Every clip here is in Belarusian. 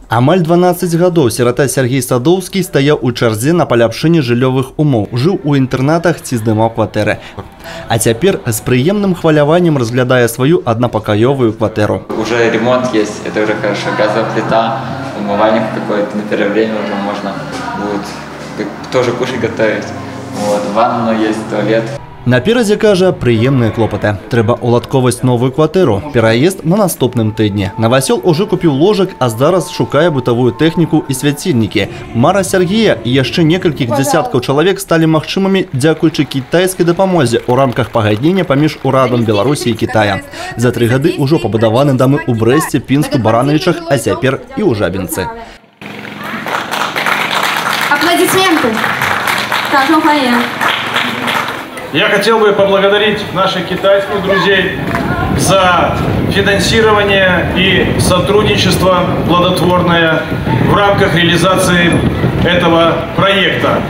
Амаль 12 гадоў сирота Сергей Садовский стаяў у чарзе на паляпшэнне жыллёвых умоў, жыў у інтэрнатах ці здымаў кватэры. А цяпер з прыемным хваляваннем разглядае свою однопокоевую кватэру. Уже ремонт есть, это уже хорошо. Газовая плита, умывальник какой-то, на первое время уже можно будет тоже кушать готовить. Вот, ванна есть, туалет. Наперадзе, кажа, прыемныя клопаты. Трэба уладковаць новую кватэру. Пераезд на наступным тыдні. Навасёл уже купіў ложак, а зараз шукае бытавую тэхніку і свяцільнікі. Мара Сергея і яшчэ некалькіх дзясяткаў чалавек сталі магчымымі дзякуючы кітайскай дапамозе ў рамках пагаднення паміж урадам Беларусі і Кітая. За 3 гады ўжо пабудаваны дамы ў Брэсце, Пінску, Баранавічах, а цяпер і ў Жабінцы. Аплодисменты. Я хотел бы поблагодарить наших китайских друзей за финансирование и сотрудничество плодотворное в рамках реализации этого проекта.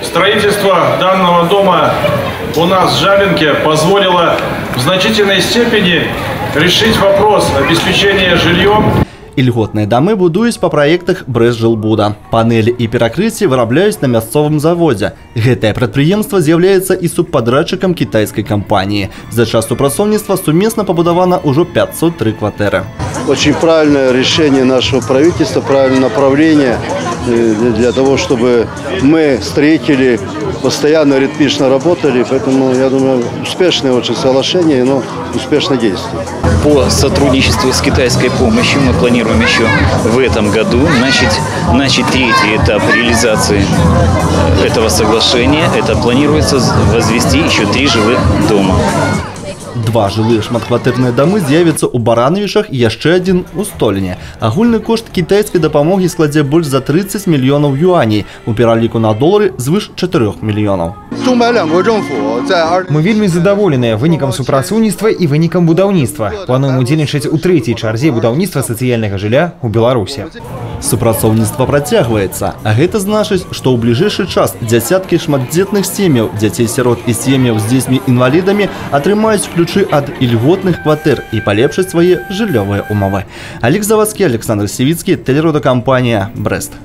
Строительство данного дома у нас в Жабинке позволило в значительной степени решить вопрос обеспечения жильем. Ільготныя дамы будуюць па праектах Брэсжилбуда. Панелі і перакрыцці вырабляюць на мясцовым заводзе. Гэтае прадпрыемства з'яўляецца і субпадрядчыкам кітайскай кампаніі. За час супрацоўніцтва сумесна пабудавана ўжо 503 кватэры. Очень правильное решение нашего правительства, правильное направление для того, чтобы мы, строители, постоянно ритмично работали. Поэтому, я думаю, успешное очень соглашение, но успешно действует. По сотрудничеству с китайской помощью мы планируем еще в этом году начать 3-й этап реализации этого соглашения. Это планируется возвести еще 3 жилых дома. 2 жылыя шматкватэрныя дамы з'явяцца ў Баранавічах і яшчэ адзін у Століне. Агульны кошт кітайскай дапамогі складзе больш за 30 мільёнаў юаней, у пераліку на долары звыш 4 мільёнаў. Мы вельмі задаволеныя вынікам супрацоўніцтва і вынікам будаўніцтва. Плануем удзельнічаць у 3-й чарзе будаўніцтва сацыяльнага жылля ў Беларусі. Супрацоўніцтва працягваецца, а гэта значыць, што ў бліжэйшы час дзясяткі шматдзетных сем'яў, дзяцей-сірот і сем'яў з дзецьмі-інвалідамі атрымаюць ключы ад ільготных кватэр і палепшаць свае жыллёвыя умовы. Александр Завадскі, Александр Сівіцкі, тэлерадыёкампанія «Брэст».